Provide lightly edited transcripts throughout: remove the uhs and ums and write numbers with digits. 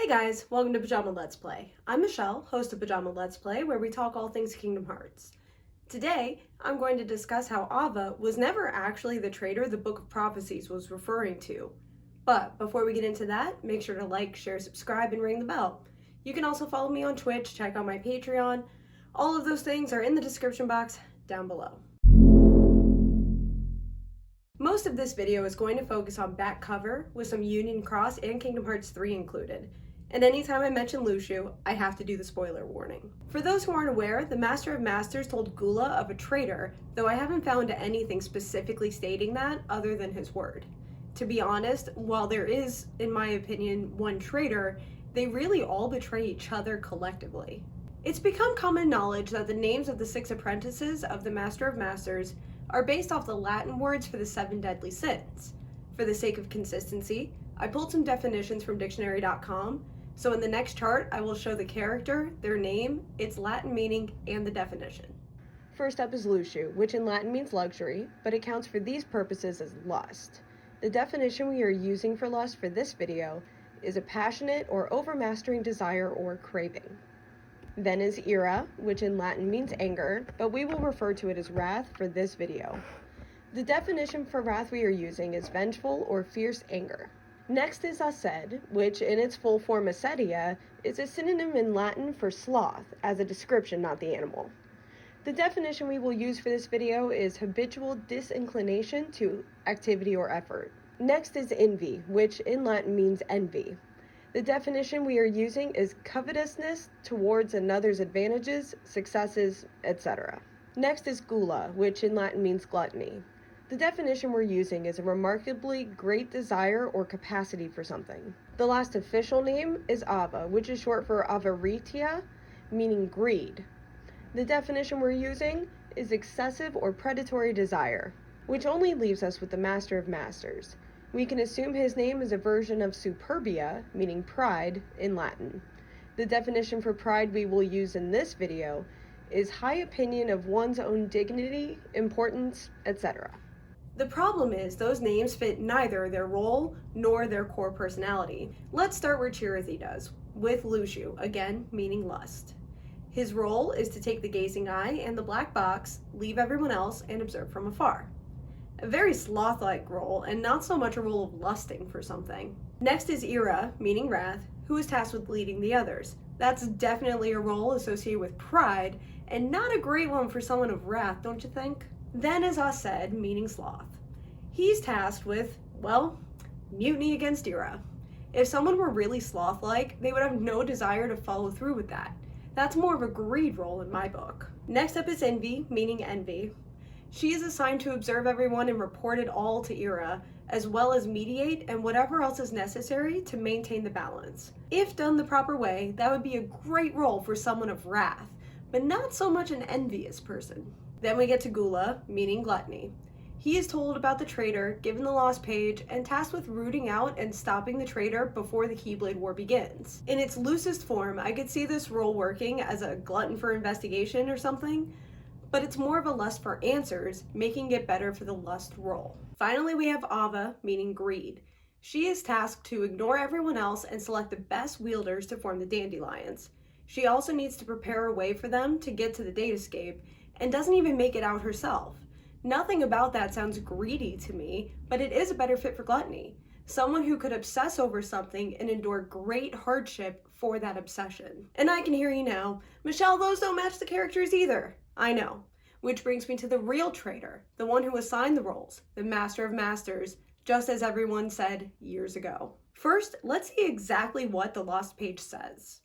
Hey guys, welcome to Pajama Let's Play. I'm Michelle, host of Pajama Let's Play, where we talk all things Kingdom Hearts. Today, I'm going to discuss how Ava was never actually the traitor the Book of Prophecies was referring to. But before we get into that, make sure to like, share, subscribe, and ring the bell. You can also follow me on Twitch, check out my Patreon. All of those things are in the description box down below. Most of this video is going to focus on back cover with some Union Cross and Kingdom Hearts 3 included. And anytime I mention Luxu, I have to do the spoiler warning. For those who aren't aware, the Master of Masters told Gula of a traitor, though I haven't found anything specifically stating that other than his word. To be honest, while there is, in my opinion, one traitor, they really all betray each other collectively. It's become common knowledge that the names of the 6 apprentices of the Master of Masters are based off the Latin words for the 7 deadly sins. For the sake of consistency, I pulled some definitions from dictionary.com, so in the next chart I will show the character, their name, its Latin meaning, and the definition. First up is Luxu, which in Latin means luxury, but it counts for these purposes as lust. The definition we are using for lust for this video is a passionate or overmastering desire or craving. Then is ira, which in Latin means anger, but we will refer to it as wrath for this video. The definition for wrath we are using is vengeful or fierce anger. Next is ased, which in its full form acedia is a synonym in Latin for sloth, as a description, not the animal. The definition we will use for this video is habitual disinclination to activity or effort. Next is envy, which in Latin means envy. The definition we are using is covetousness towards another's advantages, successes, etc. Next is gula, which in Latin means gluttony. The definition we're using is a remarkably great desire or capacity for something. The last official name is ava, which is short for avaritia, meaning greed. The definition we're using is excessive or predatory desire, which only leaves us with the Master of Masters. We can assume his name is a version of superbia, meaning pride, in Latin. The definition for pride we will use in this video is high opinion of one's own dignity, importance, etc. The problem is those names fit neither their role nor their core personality. Let's start where Chirithy does, with Luxu, again meaning lust. His role is to take the gazing eye and the black box, leave everyone else, and observe from afar. A very sloth-like role, and not so much a role of lusting for something. Next is ira, meaning wrath, who is tasked with leading the others. That's definitely a role associated with pride, and not a great one for someone of wrath, don't you think? Then is ased, meaning sloth. He's tasked with, well, mutiny against ira. If someone were really sloth-like, they would have no desire to follow through with that. That's more of a greed role in my book. Next up is envy, meaning envy. She is assigned to observe everyone and report it all to ira, as well as mediate and whatever else is necessary to maintain the balance. If done the proper way, that would be a great role for someone of wrath, but not so much an envious person. Then we get to gula, meaning gluttony. He is told about the traitor, given the lost page, and tasked with rooting out and stopping the traitor before the Keyblade War begins. In its loosest form, I could see this role working as a glutton for investigation or something, but it's more of a lust for answers, making it better for the lust role. Finally, we have ava, meaning greed. She is tasked to ignore everyone else and select the best wielders to form the dandelions. She also needs to prepare a way for them to get to the datascape, and doesn't even make it out herself. Nothing about that sounds greedy to me, but it is a better fit for gluttony. Someone who could obsess over something and endure great hardship for that obsession. And I can hear you now, Michelle, those don't match the characters either. I know. Which brings me to the real traitor, the one who assigned the roles, the Master of Masters, just as everyone said years ago. First, let's see exactly what the lost page says.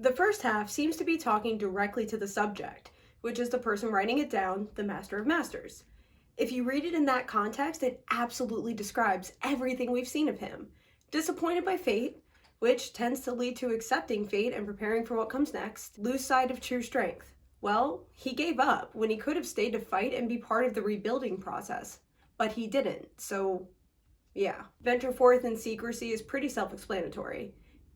The first half seems to be talking directly to the subject, which is the person writing it down, the Master of Masters. If you read it in that context, it absolutely describes everything we've seen of him. Disappointed by fate, which tends to lead to accepting fate and preparing for what comes next. Lose sight of true strength. Well, he gave up when he could have stayed to fight and be part of the rebuilding process. But he didn't, so yeah. Venture forth in secrecy is pretty self-explanatory.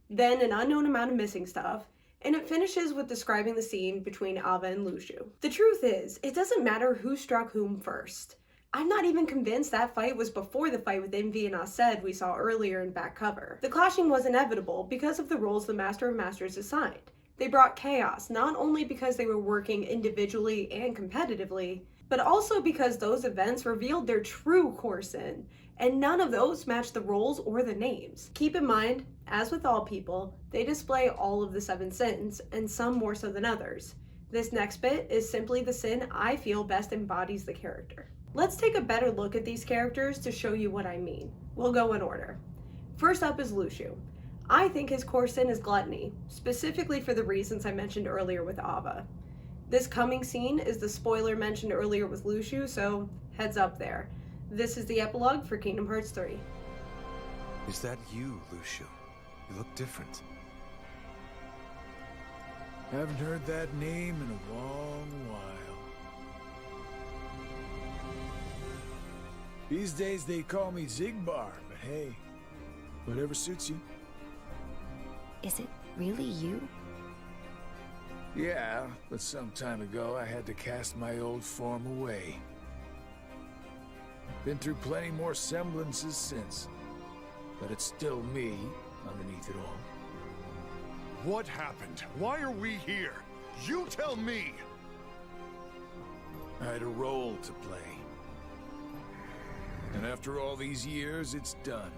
Then an unknown amount of missing stuff, and it finishes with describing the scene between Ava and Luciu. The truth is, it doesn't matter who struck whom first. I'm not even convinced that fight was before the fight with Envy and Aced we saw earlier in back cover. The clashing was inevitable because of the roles the Master of Masters assigned. They brought chaos, not only because they were working individually and competitively, but also because those events revealed their true core sin, and none of those matched the roles or the names. Keep in mind, as with all people, they display all of the 7 sins, and some more so than others. This next bit is simply the sin I feel best embodies the character. Let's take a better look at these characters to show you what I mean. We'll go in order. First up is Luciu. I think his core sin is gluttony, specifically for the reasons I mentioned earlier with Ava. This coming scene is the spoiler mentioned earlier with Luciu, so heads up there. This is the epilogue for Kingdom Hearts 3. Is that you, Luciu? You look different. Haven't heard that name in a long while. These days they call me Zigbar, but hey, whatever suits you. Is it really you? Yeah, but some time ago I had to cast my old form away. Been through plenty more semblances since, but it's still me underneath it all. What happened? Why are we here? You tell me! I had a role to play. And after all these years, it's done.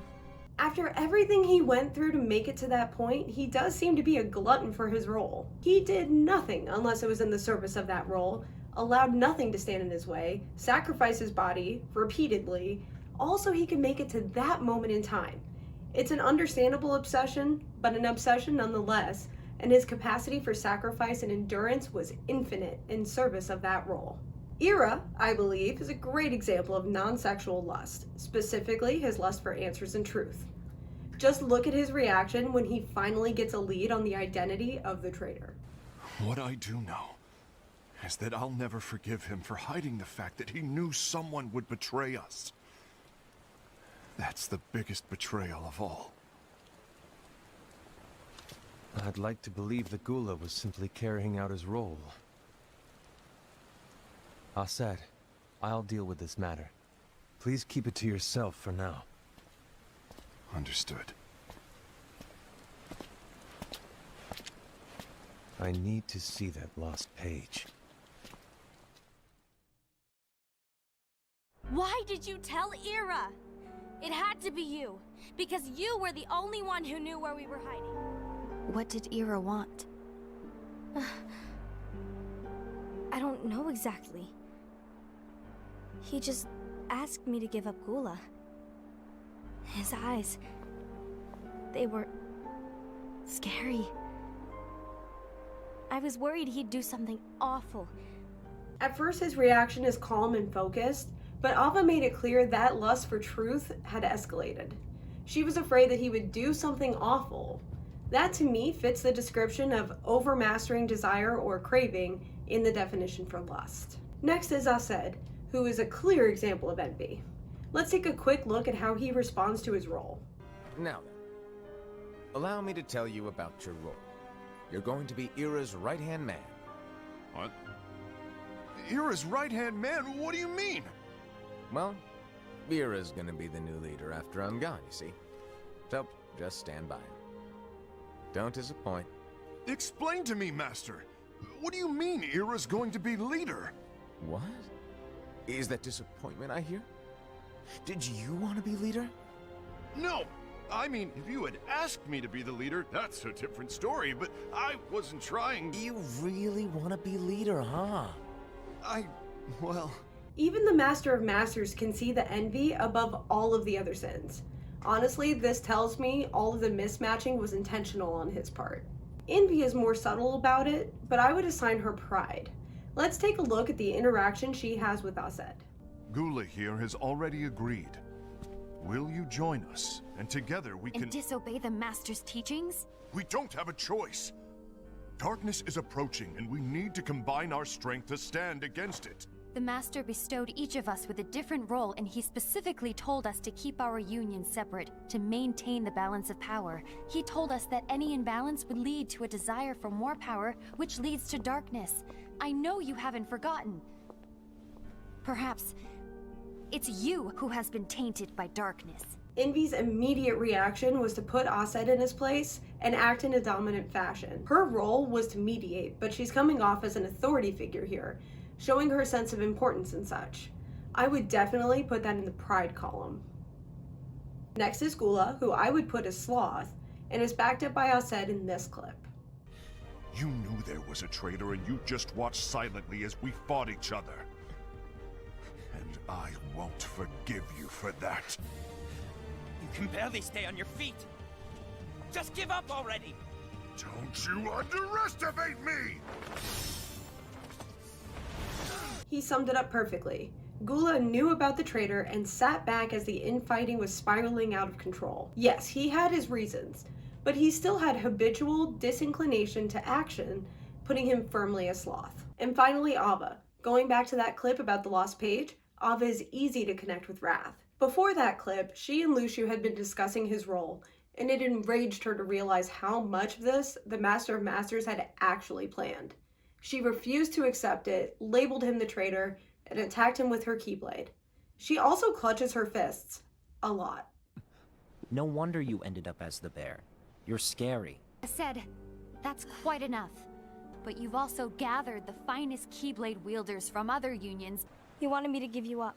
After everything he went through to make it to that point, he does seem to be a glutton for his role. He did nothing unless it was in the service of that role, allowed nothing to stand in his way, sacrificed his body repeatedly, all so he could make it to that moment in time. It's an understandable obsession, but an obsession nonetheless, and his capacity for sacrifice and endurance was infinite in service of that role. Ira, I believe, is a great example of non-sexual lust, specifically his lust for answers and truth. Just look at his reaction when he finally gets a lead on the identity of the traitor. What I do know is that I'll never forgive him for hiding the fact that he knew someone would betray us. That's the biggest betrayal of all. I'd like to believe the Gula was simply carrying out his role. Aced, I'll deal with this matter. Please keep it to yourself for now. Understood. I need to see that lost page. Why did you tell Ira? It had to be you, because you were the only one who knew where we were hiding. What did Ira want? I don't know exactly. He just asked me to give up Gula. His eyes, they were scary. I was worried he'd do something awful. At first his reaction is calm and focused, but Ava made it clear that lust for truth had escalated. She was afraid that he would do something awful. That to me fits the description of overmastering desire or craving in the definition for lust. Next is Aced, who is a clear example of envy. Let's take a quick look at how he responds to his role. Now then, allow me to tell you about your role. You're going to be Ira's right-hand man. What? Ira's right-hand man? What do you mean? Well, Ira's gonna be the new leader after I'm gone, you see. So, just stand by. Don't disappoint. Explain to me, Master. What do you mean Ira's going to be leader? What? Is that disappointment I hear? Did you want to be leader? No! I mean, if you had asked me to be the leader, that's a different story, but I wasn't trying. You really want to be leader, huh? Well... Even the Master of Masters can see the envy above all of the other sins. Honestly, this tells me all of the mismatching was intentional on his part. Envy is more subtle about it, but I would assign her pride. Let's take a look at the interaction she has with Azed. Gula here has already agreed. Will you join us? And together we can... And disobey the Master's teachings? We don't have a choice. Darkness is approaching, and we need to combine our strength to stand against it. The Master bestowed each of us with a different role, and he specifically told us to keep our union separate, to maintain the balance of power. He told us that any imbalance would lead to a desire for more power, which leads to darkness. I know you haven't forgotten. Perhaps it's you who has been tainted by darkness. Envy's immediate reaction was to put Azed in his place and act in a dominant fashion. Her role was to mediate, but she's coming off as an authority figure here, showing her sense of importance and such. I would definitely put that in the pride column. Next is Gula, who I would put as Sloth, and is backed up by Azed in this clip. You knew there was a traitor, and you just watched silently as we fought each other. And I won't forgive you for that. You can barely stay on your feet. Just give up already! Don't you underestimate me! He summed it up perfectly. Gula knew about the traitor and sat back as the infighting was spiraling out of control. Yes, he had his reasons, but he still had habitual disinclination to action, putting him firmly as Sloth. And finally, Ava. Going back to that clip about the lost page, Ava is easy to connect with Wrath. Before that clip, she and Luciu had been discussing his role, and it enraged her to realize how much of this the Master of Masters had actually planned. She refused to accept it, labeled him the traitor, and attacked him with her Keyblade. She also clutches her fists. A lot. No wonder you ended up as the bear. You're scary. I said, that's quite enough. But you've also gathered the finest Keyblade wielders from other unions. You wanted me to give you up.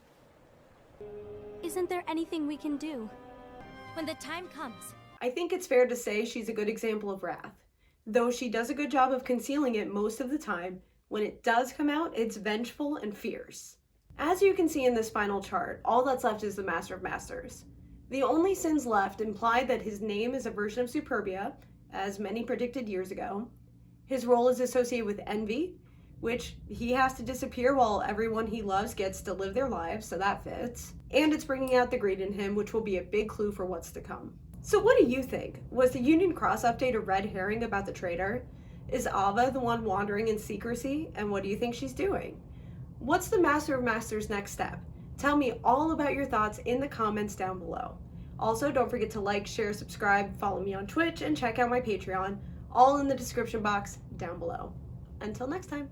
Isn't there anything we can do? When the time comes. I think it's fair to say she's a good example of Wrath. Though she does a good job of concealing it most of the time, when it does come out, it's vengeful and fierce. As you can see in this final chart, all that's left is the Master of Masters. The only sins left imply that his name is a version of Superbia, as many predicted years ago. His role is associated with envy, which he has to disappear while everyone he loves gets to live their lives, so that fits. And it's bringing out the greed in him, which will be a big clue for what's to come. So what do you think? Was the Union Cross update a red herring about the traitor? Is Ava the one wandering in secrecy, and what do you think she's doing? What's the Master of Masters' next step? Tell me all about your thoughts in the comments down below. Also, don't forget to like, share, subscribe, follow me on Twitch, and check out my Patreon, all in the description box down below. Until next time.